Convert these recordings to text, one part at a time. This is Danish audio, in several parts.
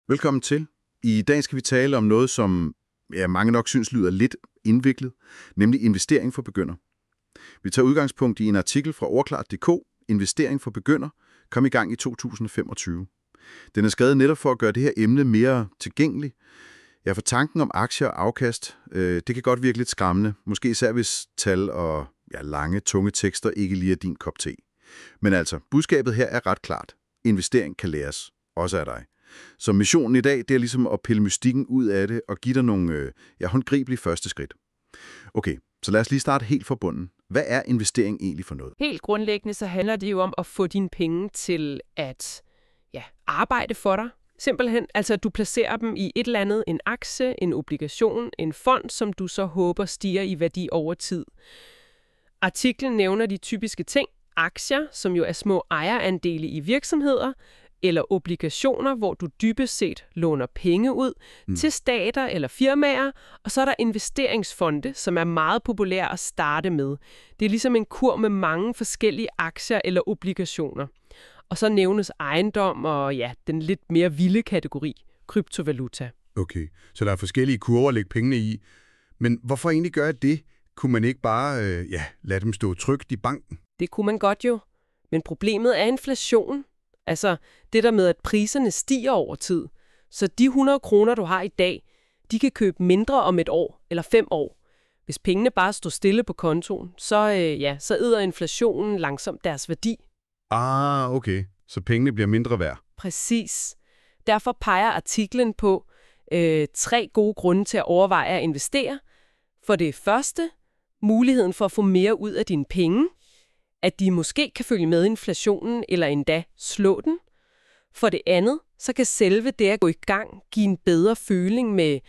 Velkommen til. I dag skal vi tale om noget, som mange nok synes lyder lidt indviklet, nemlig investering for begynder. Vi tager udgangspunkt i en artikel fra Overklart.dk, Investering for begynder, kom i gang i 2025. Den er skrevet netop for at gøre det her emne mere tilgængeligt. Ja, for tanken om aktier og afkast, det kan godt virke lidt skræmmende, måske især hvis tal og lange, tunge tekster ikke lige er din kop te. Men altså, budskabet her er ret klart. Investering kan læres, også af dig. Så missionen i dag, det er ligesom at pille mystikken ud af det og give dig nogle håndgribelige første skridt. Okay, så lad os lige starte helt fra bunden. Hvad er investering egentlig for noget? Helt grundlæggende så handler det jo om at få dine penge til at arbejde for dig. Simpelthen, altså at du placerer dem i et eller andet, en aktie, en obligation, en fond, som du så håber stiger i værdi over tid. Artiklen nævner de typiske ting. Aktier, som jo er små ejerandele i virksomheder, eller obligationer, hvor du dybest set låner penge ud til stater eller firmaer, og så er der investeringsfonde, som er meget populære at starte med. Det er ligesom en kur med mange forskellige aktier eller obligationer. Og så nævnes ejendom og den lidt mere vilde kategori, kryptovaluta. Okay, så der er forskellige kurver at lægge pengene i. Men hvorfor egentlig gøre det? Kunne man ikke bare lade dem stå trygt i banken? Det kunne man godt jo, men problemet er inflation. Altså det der med, at priserne stiger over tid. Så de 100 kroner, du har i dag, de kan købe mindre om et år eller 5 år. Hvis pengene bare står stille på kontoen, så æder inflationen langsomt deres værdi. Okay. Så pengene bliver mindre værd. Præcis. Derfor peger artiklen på 3 gode grunde til at overveje at investere. For det første, muligheden for at få mere ud af dine penge. At de måske kan følge med inflationen eller endda slå den. For det andet, så kan selve det at gå i gang give en bedre føling med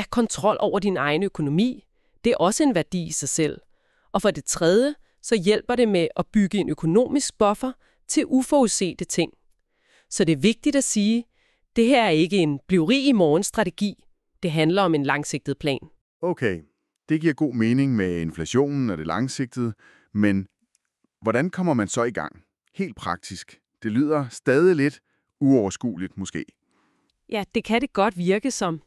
kontrol over din egen økonomi. Det er også en værdi i sig selv. Og for det tredje, så hjælper det med at bygge en økonomisk buffer til uforudsete ting. Så det er vigtigt at sige, det her er ikke en bliv rig i morgen strategi. Det handler om en langsigtet plan. Okay, det giver god mening med inflationen og det langsigtede, men hvordan kommer man så i gang? Helt praktisk. Det lyder stadig lidt uoverskueligt måske. Ja, det kan det godt virke som.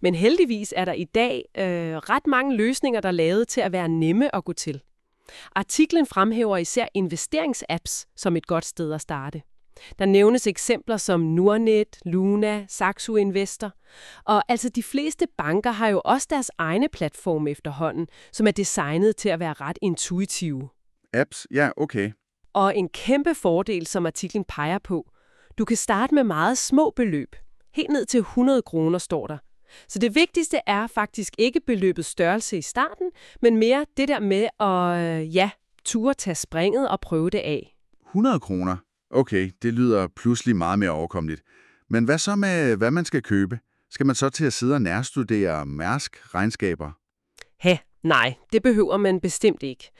Men heldigvis er der i dag ret mange løsninger, der er lavet til at være nemme at gå til. Artiklen fremhæver især investeringsapps som et godt sted at starte. Der nævnes eksempler som Nordnet, Luna, Saxo Investor. Og altså de fleste banker har jo også deres egne platforme efterhånden, som er designet til at være ret intuitive. Apps? Ja, okay. Og en kæmpe fordel, som artiklen peger på. Du kan starte med meget små beløb. Helt ned til 100 kroner står der. Så det vigtigste er faktisk ikke beløbets størrelse i starten, men mere det der med at turde tage springet og prøve det af. 100 kroner? Okay, det lyder pludselig meget mere overkommeligt. Men hvad så med, hvad man skal købe? Skal man så til at sidde og nærstudere Mærsk-regnskaber? Nej, det behøver man bestemt ikke.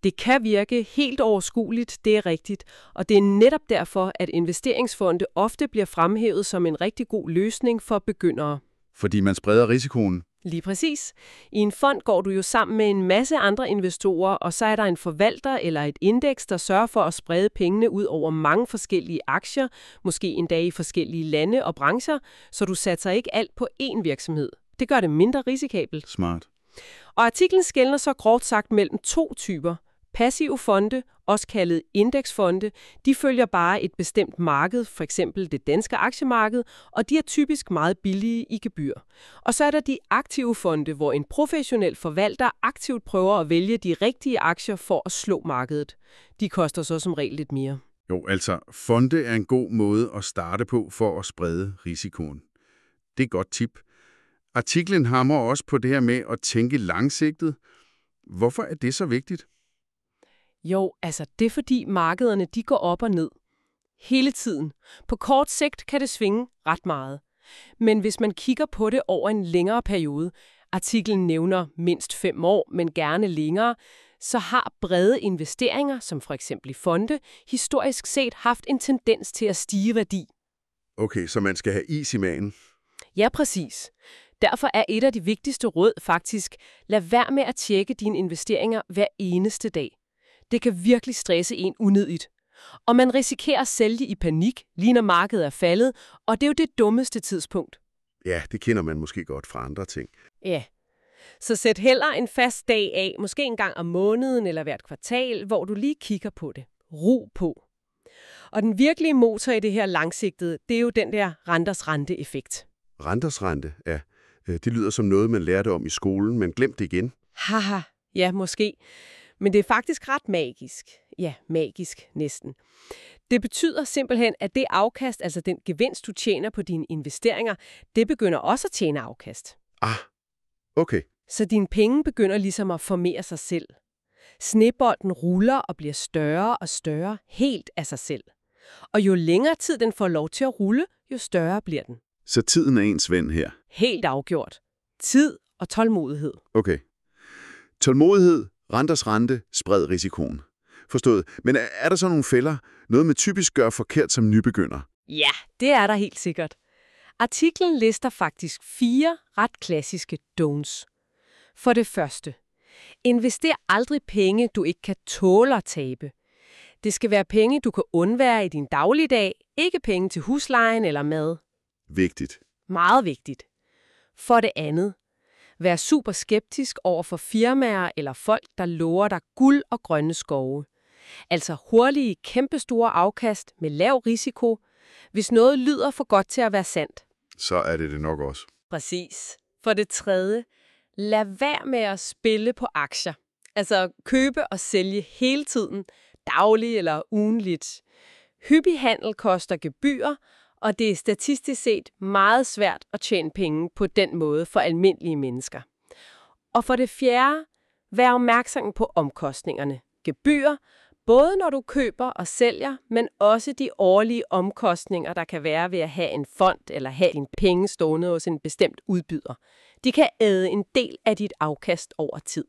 Det kan virke helt overskueligt, det er rigtigt, og det er netop derfor, at investeringsfonde ofte bliver fremhævet som en rigtig god løsning for begyndere. Fordi man spreder risikoen. Lige præcis. I en fond går du jo sammen med en masse andre investorer, og så er der en forvalter eller et indeks, der sørger for at sprede pengene ud over mange forskellige aktier, måske endda i forskellige lande og brancher, så du satser ikke alt på én virksomhed. Det gør det mindre risikabelt. Smart. Og artiklen skelner så groft sagt mellem 2 typer. Passive fonde, også kaldet indeksfonde, de følger bare et bestemt marked, for eksempel det danske aktiemarked, og de er typisk meget billige i gebyr. Og så er der de aktive fonde, hvor en professionel forvalter aktivt prøver at vælge de rigtige aktier for at slå markedet. De koster så som regel lidt mere. Jo, altså, fonde er en god måde at starte på for at sprede risikoen. Det er et godt tip. Artiklen hamrer også på det her med at tænke langsigtet. Hvorfor er det så vigtigt? Jo, altså det er fordi markederne de går op og ned. Hele tiden. På kort sigt kan det svinge ret meget. Men hvis man kigger på det over en længere periode, artiklen nævner mindst 5 år, men gerne længere, så har brede investeringer, som for eksempel i fonde, historisk set haft en tendens til at stige værdi. Okay, så man skal have is i magen. Ja, præcis. Derfor er et af de vigtigste råd faktisk, lad være med at tjekke dine investeringer hver eneste dag. Det kan virkelig stresse en unødigt. Og man risikerer at sælge i panik, lige når markedet er faldet, og det er jo det dummeste tidspunkt. Ja, det kender man måske godt fra andre ting. Ja. Så sæt heller en fast dag af, måske en gang om måneden eller hvert kvartal, hvor du lige kigger på det. Ro på. Og den virkelige motor i det her langsigtede, det er jo den der renters rente-effekt. Renters rente, ja. Det lyder som noget, man lærte om i skolen, men glemt det igen. Haha, ja måske. Men det er faktisk ret magisk. Ja, magisk næsten. Det betyder simpelthen, at det afkast, altså den gevinst, du tjener på dine investeringer, det begynder også at tjene afkast. Ah, okay. Så dine penge begynder ligesom at formere sig selv. Snebolden ruller og bliver større og større helt af sig selv. Og jo længere tid den får lov til at rulle, jo større bliver den. Så tiden er ens ven her. Helt afgjort. Tid og tålmodighed. Okay. Tålmodighed, renters rente, spred risikoen. Forstået. Men er der så nogle fælder? Noget med typisk gør forkert som nybegynder? Ja, det er der helt sikkert. Artiklen lister faktisk 4 ret klassiske don'ts. For det første. Invester aldrig penge, du ikke kan tåle at tabe. Det skal være penge, du kan undvære i din dagligdag, ikke penge til huslejen eller mad. Vigtigt. Meget vigtigt. For det andet. Vær super skeptisk over for firmaer eller folk, der lover dig guld og grønne skove. Altså hurtige, kæmpestore afkast med lav risiko, hvis noget lyder for godt til at være sandt. Så er det nok også. Præcis. For det tredje. Lad være med at spille på aktier. Altså købe og sælge hele tiden, dagligt eller ugenligt. Hyppig handel koster gebyrer, og det er statistisk set meget svært at tjene penge på den måde for almindelige mennesker. Og for det fjerde, vær opmærksom på omkostningerne. Gebyrer, både når du køber og sælger, men også de årlige omkostninger, der kan være ved at have en fond eller have dine penge stående hos en bestemt udbyder. De kan æde en del af dit afkast over tid.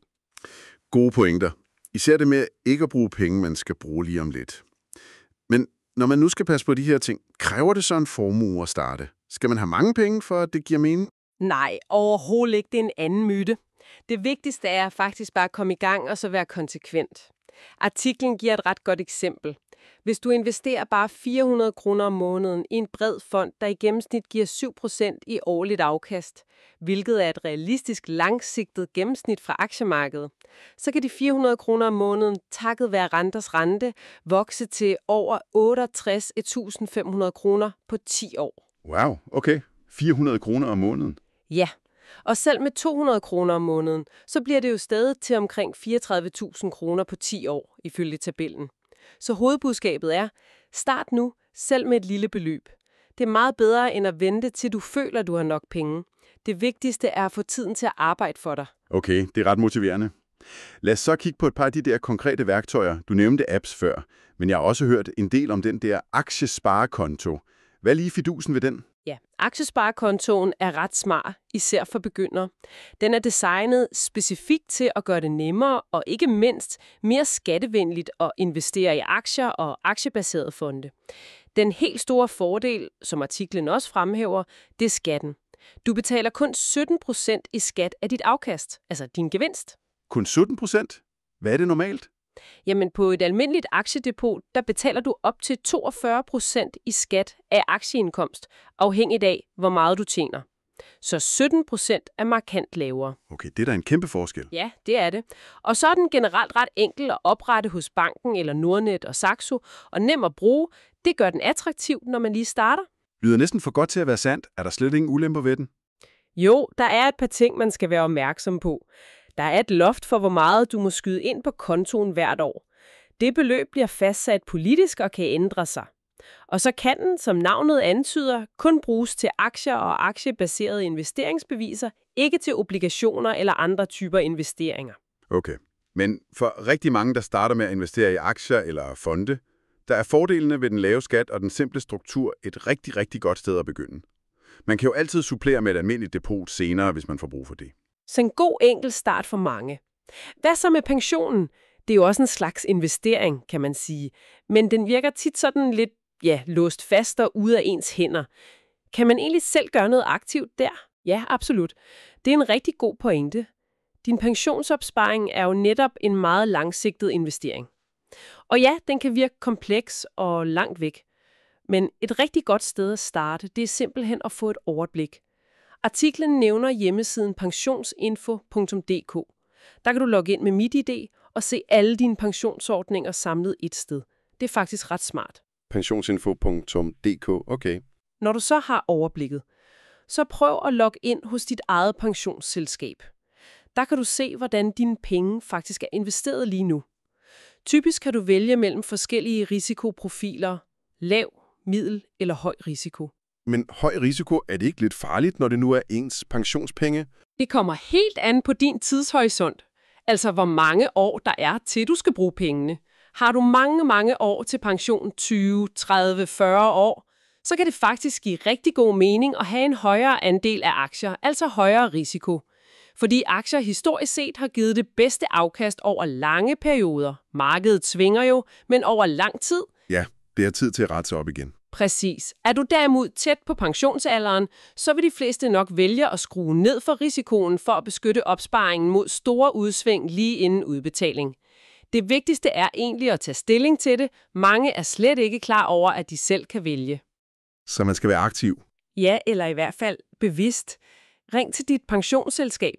Gode pointer. Især det med ikke at bruge penge, man skal bruge lige om lidt. Men når man nu skal passe på de her ting, kræver det så en formue at starte? Skal man have mange penge, for at det giver mening? Nej, overhovedet ikke. Det er en anden myte. Det vigtigste er faktisk bare at komme i gang og så være konsekvent. Artiklen giver et ret godt eksempel. Hvis du investerer bare 400 kroner om måneden i en bred fond, der i gennemsnit giver 7% i årligt afkast, hvilket er et realistisk langsigtet gennemsnit fra aktiemarkedet, så kan de 400 kroner om måneden, takket være renters rente, vokse til over 68.500 kroner på 10 år. Wow, okay. 400 kroner om måneden. Ja, og selv med 200 kroner om måneden, så bliver det jo stadig til omkring 34.000 kroner på 10 år, ifølge tabellen. Så hovedbudskabet er, start nu, selv med et lille beløb. Det er meget bedre end at vente, til du føler, du har nok penge. Det vigtigste er at få tiden til at arbejde for dig. Okay, det er ret motiverende. Lad os så kigge på et par af de der konkrete værktøjer. Du nævnte apps før, men jeg har også hørt en del om den der aktiesparekonto. Hvad er lige fidusen ved den? Ja, aktiesparekontoen er ret smart, især for begyndere. Den er designet specifikt til at gøre det nemmere og ikke mindst mere skattevenligt at investere i aktier og aktiebaserede fonde. Den helt store fordel, som artiklen også fremhæver, det er skatten. Du betaler kun 17% i skat af dit afkast, altså din gevinst. Kun 17%? Hvad er det normalt? Jamen på et almindeligt aktiedepot, der betaler du op til 42% i skat af aktieindkomst, afhængigt af, hvor meget du tjener. Så 17% er markant lavere. Okay, det er da en kæmpe forskel. Ja, det er det. Og så er den generelt ret enkel at oprette hos banken eller Nordnet og Saxo, og nem at bruge. Det gør den attraktiv, når man lige starter. Lyder næsten for godt til at være sandt. Er der slet ingen ulemper ved den? Jo, der er et par ting, man skal være opmærksom på. Der er et loft for, hvor meget du må skyde ind på kontoen hvert år. Det beløb bliver fastsat politisk og kan ændre sig. Og så kan den, som navnet antyder, kun bruges til aktier og aktiebaserede investeringsbeviser, ikke til obligationer eller andre typer investeringer. Okay, men for rigtig mange, der starter med at investere i aktier eller fonde, der er fordelene ved den lave skat og den simple struktur et rigtig, rigtig godt sted at begynde. Man kan jo altid supplere med et almindeligt depot senere, hvis man får brug for det. Så en god enkel start for mange. Hvad så med pensionen? Det er jo også en slags investering, kan man sige. Men den virker tit sådan lidt, låst fast og ude af ens hænder. Kan man egentlig selv gøre noget aktivt der? Ja, absolut. Det er en rigtig god pointe. Din pensionsopsparing er jo netop en meget langsigtet investering. Og ja, den kan virke kompleks og langt væk. Men et rigtig godt sted at starte, det er simpelthen at få et overblik. Artiklen nævner hjemmesiden pensionsinfo.dk. Der kan du logge ind med MitID og se alle dine pensionsordninger samlet et sted. Det er faktisk ret smart. Pensionsinfo.dk, okay. Når du så har overblikket, så prøv at logge ind hos dit eget pensionsselskab. Der kan du se, hvordan dine penge faktisk er investeret lige nu. Typisk kan du vælge mellem forskellige risikoprofiler, lav, middel eller høj risiko. Men høj risiko, er det ikke lidt farligt, når det nu er ens pensionspenge? Det kommer helt an på din tidshorisont. Altså, hvor mange år der er til, du skal bruge pengene. Har du mange år til pension, 20, 30, 40 år, så kan det faktisk give rigtig god mening at have en højere andel af aktier, altså højere risiko. Fordi aktier historisk set har givet det bedste afkast over lange perioder. Markedet svinger jo, men over lang tid. Ja, det er tid til at rette sig op igen. Præcis. Er du derimod tæt på pensionsalderen, så vil de fleste nok vælge at skrue ned for risikoen for at beskytte opsparingen mod store udsving lige inden udbetaling. Det vigtigste er egentlig at tage stilling til det. Mange er slet ikke klar over, at de selv kan vælge. Så man skal være aktiv. Ja, eller i hvert fald bevidst. Ring til dit pensionsselskab.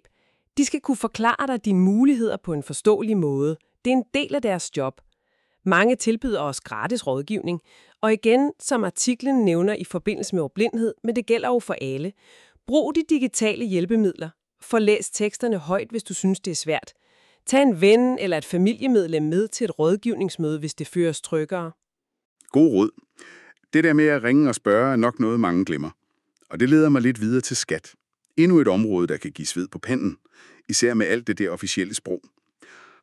De skal kunne forklare dig dine muligheder på en forståelig måde. Det er en del af deres job. Mange tilbyder os gratis rådgivning, og igen, som artiklen nævner i forbindelse med ordblindhed, men det gælder jo for alle. Brug de digitale hjælpemidler. Få læst teksterne højt, hvis du synes, det er svært. Tag en ven eller et familiemedlem med til et rådgivningsmøde, hvis det føres tryggere. God råd. Det der med at ringe og spørge er nok noget, mange glemmer. Og det leder mig lidt videre til skat. Endnu et område, der kan give sved på panden. Især med alt det der officielle sprog.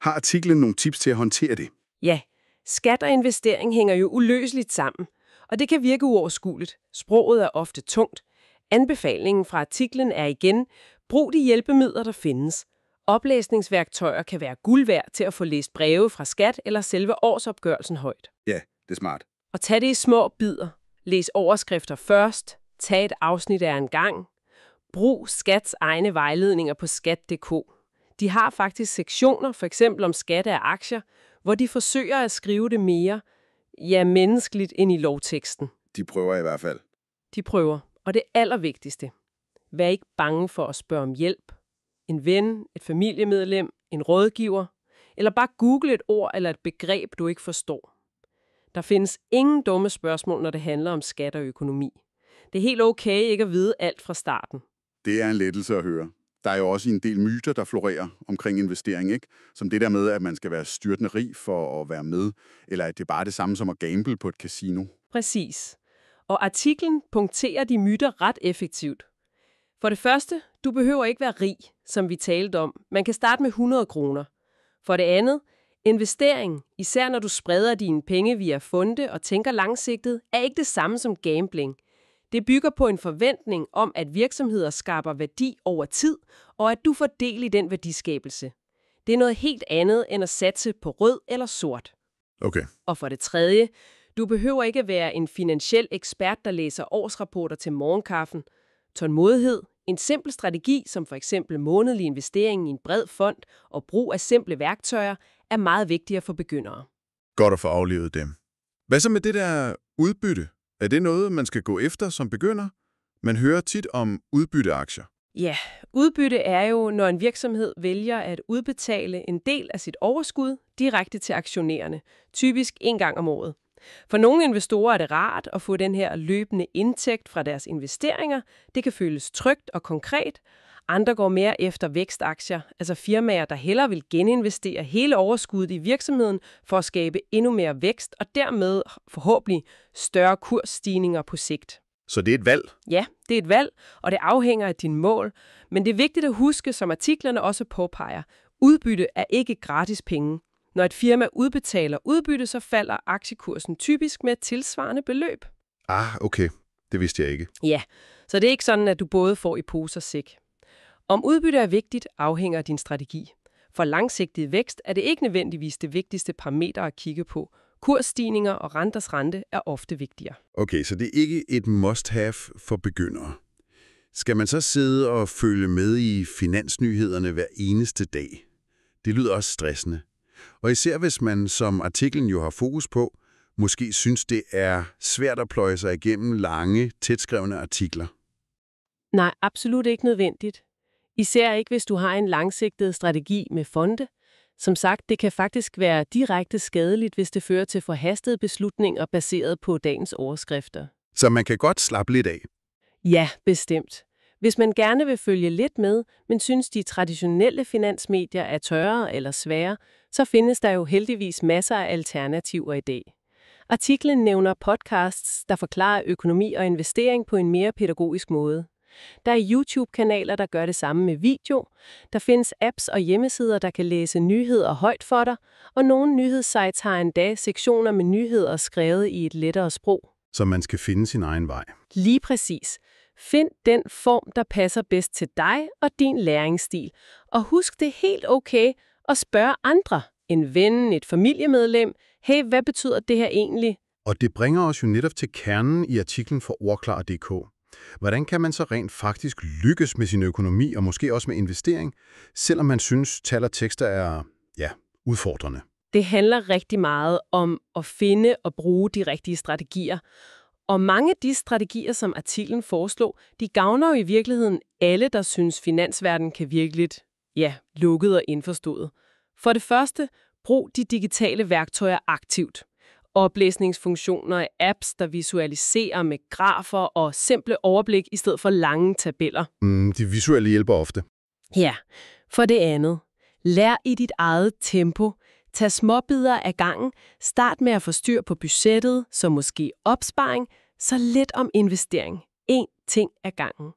Har artiklen nogle tips til at håndtere det? Ja, skat og investering hænger jo uløseligt sammen, og det kan virke uoverskueligt. Sproget er ofte tungt. Anbefalingen fra artiklen er igen, brug de hjælpemidler, der findes. Oplæsningsværktøjer kan være guld værd til at få læst breve fra skat eller selve årsopgørelsen højt. Ja, det er smart. Og tag det i små bidder. Læs overskrifter først. Tag et afsnit af en gang. Brug Skats egne vejledninger på skat.dk. De har faktisk sektioner, for eksempel om skat af aktier, hvor de forsøger at skrive det mere, menneskeligt ind i lovteksten. De prøver i hvert fald. De prøver. Og det allervigtigste. Vær ikke bange for at spørge om hjælp. En ven, et familiemedlem, en rådgiver, eller bare google et ord eller et begreb, du ikke forstår. Der findes ingen dumme spørgsmål, når det handler om skat og økonomi. Det er helt okay ikke at vide alt fra starten. Det er en lettelse at høre. Der er jo også en del myter, der florerer omkring investering, ikke? Som det der med, at man skal være styrtende rig for at være med, eller at det bare er det samme som at gamble på et casino. Præcis. Og artiklen punkterer de myter ret effektivt. For det første, du behøver ikke være rig, som vi talte om. Man kan starte med 100 kroner. For det andet, investering, især når du spreder dine penge via fonde og tænker langsigtet, er ikke det samme som gambling. Det bygger på en forventning om, at virksomheder skaber værdi over tid, og at du får del i den værdiskabelse. Det er noget helt andet end at satse på rød eller sort. Okay. Og for det tredje, du behøver ikke være en finansiel ekspert, der læser årsrapporter til morgenkaffen. Tålmodighed, en simpel strategi, som for eksempel månedlig investering i en bred fond og brug af simple værktøjer, er meget vigtigere for begyndere. Godt at få aflevet dem. Hvad så med det der udbytte? Er det noget, man skal gå efter som begynder? Man hører tit om udbytteaktier. Ja, udbytte er jo, når en virksomhed vælger at udbetale en del af sit overskud direkte til aktionærerne, typisk en gang om året. For nogle investorer er det rart at få den her løbende indtægt fra deres investeringer. Det kan føles trygt og konkret. Andre går mere efter vækstaktier, altså firmaer, der hellere vil geninvestere hele overskuddet i virksomheden for at skabe endnu mere vækst og dermed forhåbentlig større kursstigninger på sigt. Så det er et valg? Ja, det er et valg, og det afhænger af dine mål. Men det er vigtigt at huske, som artiklerne også påpeger, udbytte er ikke gratis penge. Når et firma udbetaler udbytte, så falder aktiekursen typisk med et tilsvarende beløb. Okay. Det vidste jeg ikke. Ja, så det er ikke sådan, at du både får i pose og sæk. Om udbytte er vigtigt, afhænger af din strategi. For langsigtet vækst er det ikke nødvendigvis det vigtigste parameter at kigge på. Kursstigninger og renters rente er ofte vigtigere. Okay, så det er ikke et must-have for begyndere. Skal man så sidde og følge med i finansnyhederne hver eneste dag? Det lyder også stressende. Og især hvis man, som artiklen jo har fokus på, måske synes, det er svært at pløje sig igennem lange, tætskrevne artikler. Nej, absolut ikke nødvendigt. Især ikke, hvis du har en langsigtet strategi med fonde. Som sagt, det kan faktisk være direkte skadeligt, hvis det fører til forhastede beslutninger baseret på dagens overskrifter. Så man kan godt slappe lidt af. Ja, bestemt. Hvis man gerne vil følge lidt med, men synes de traditionelle finansmedier er tørre eller svære, så findes der jo heldigvis masser af alternativer i dag. Artiklen nævner podcasts, der forklarer økonomi og investering på en mere pædagogisk måde. Der er YouTube-kanaler, der gør det samme med video. Der findes apps og hjemmesider, der kan læse nyheder højt for dig, og nogle nyhedssites har endda sektioner med nyheder skrevet i et lettere sprog. Så man skal finde sin egen vej. Lige præcis. Find den form, der passer bedst til dig og din læringsstil. Og husk, det er helt okay at spørge andre. En ven, et familiemedlem. Hey, hvad betyder det her egentlig? Og det bringer os jo netop til kernen i artiklen fra Ordklar.dk. Hvordan kan man så rent faktisk lykkes med sin økonomi og måske også med investering, selvom man synes, tal og tekster er, udfordrende? Det handler rigtig meget om at finde og bruge de rigtige strategier. Og mange af de strategier, som artiklen foreslår, de gavner jo i virkeligheden alle, der synes, finansverdenen kan virke lidt, lukket og indforstået. For det første, brug de digitale værktøjer aktivt. Oplæsningsfunktioner, apps, der visualiserer med grafer og simple overblik i stedet for lange tabeller. De visuelle hjælper ofte. Ja, for det andet, lær i dit eget tempo. Tag småbidder af gangen. Start med at få styr på budgettet, så måske opsparing, så lidt om investering. Én ting ad gangen.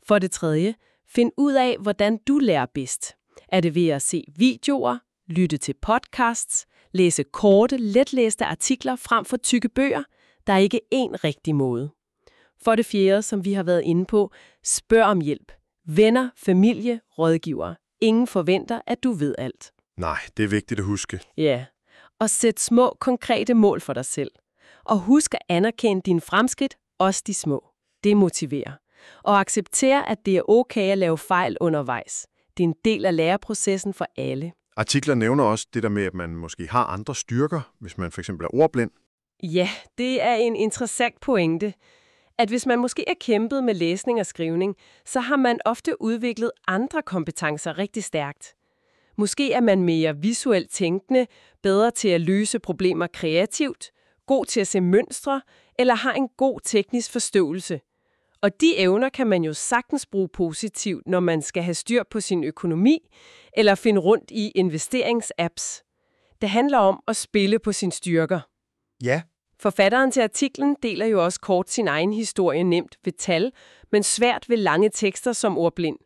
For det tredje, find ud af, hvordan du lærer bedst. Er det ved at se videoer, lytte til podcasts, læse korte, letlæste artikler frem for tykke bøger? Der er ikke én rigtig måde. For det fjerde, som vi har været inde på, spørg om hjælp. Venner, familie, rådgivere. Ingen forventer, at du ved alt. Nej, det er vigtigt at huske. Ja, og sæt små, konkrete mål for dig selv. Og husk at anerkende dine fremskridt, også de små. Det motiverer. Og accepter, at det er okay at lave fejl undervejs. Det er en del af læreprocessen for alle. Artikler nævner også det der med, at man måske har andre styrker, hvis man for eksempel er ordblind. Ja, det er en interessant pointe. At hvis man måske er kæmpet med læsning og skrivning, så har man ofte udviklet andre kompetencer rigtig stærkt. Måske er man mere visuelt tænkende, bedre til at løse problemer kreativt, god til at se mønstre, eller har en god teknisk forståelse. Og de evner kan man jo sagtens bruge positivt, når man skal have styr på sin økonomi, eller finde rundt i investeringsapps. Det handler om at spille på sine styrker. Ja. Forfatteren til artiklen deler jo også kort sin egen historie nemt ved tal, men svært ved lange tekster som ordblind.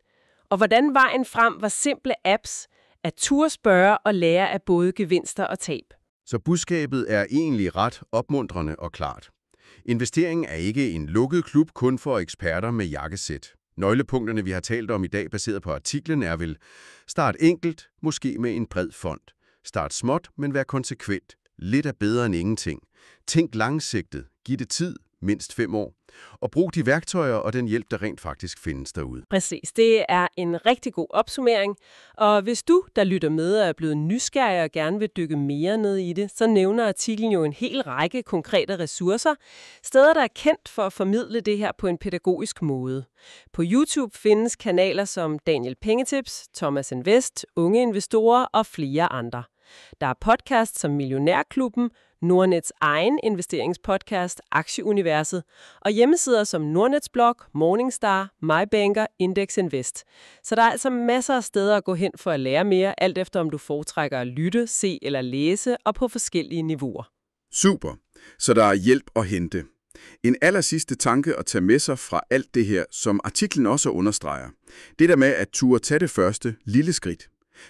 Og hvordan vejen frem var simple apps, at turde spørge og lære af både gevinster og tab. Så budskabet er egentlig ret opmuntrende og klart. Investering er ikke en lukket klub kun for eksperter med jakkesæt. Nøglepunkterne, vi har talt om i dag, baseret på artiklen, er vel: start enkelt, måske med en bred fond. Start småt, men vær konsekvent. Lidt er bedre end ingenting. Tænk langsigtet. Giv det tid, mindst 5 år. Og brug de værktøjer og den hjælp, der rent faktisk findes derude. Præcis. Det er en rigtig god opsummering. Og hvis du, der lytter med, er blevet nysgerrig og gerne vil dykke mere ned i det, så nævner artiklen jo en hel række konkrete ressourcer. Steder, der er kendt for at formidle det her på en pædagogisk måde. På YouTube findes kanaler som Daniel Pengetips, Thomas Invest, Unge Investorer og flere andre. Der er podcasts som Millionærklubben, Nordnets egen investeringspodcast Aktieuniverset og hjemmesider som Nordnets blog, Morningstar, MyBanker, Index Invest. Så der er altså masser af steder at gå hen for at lære mere, alt efter om du foretrækker at lytte, se eller læse og på forskellige niveauer. Super. Så der er hjælp at hente. En allersidste tanke at tage med sig fra alt det her, som artiklen også understreger. Det der med at turde tage det første lille skridt.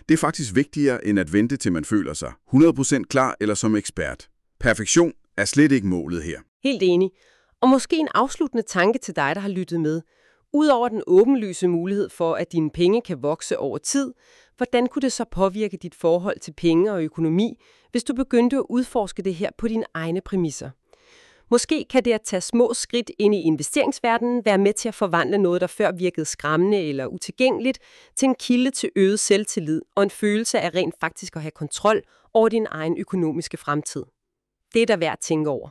Det er faktisk vigtigere end at vente til man føler sig 100% klar eller som ekspert. Perfektion er slet ikke målet her. Helt enig. Og måske en afsluttende tanke til dig, der har lyttet med. Udover den åbenlyse mulighed for, at dine penge kan vokse over tid, hvordan kunne det så påvirke dit forhold til penge og økonomi, hvis du begyndte at udforske det her på dine egne præmisser? Måske kan det at tage små skridt ind i investeringsverdenen være med til at forvandle noget, der før virkede skræmmende eller utilgængeligt, til en kilde til øget selvtillid og en følelse af rent faktisk at have kontrol over din egen økonomiske fremtid. Det er der værd at tænke over.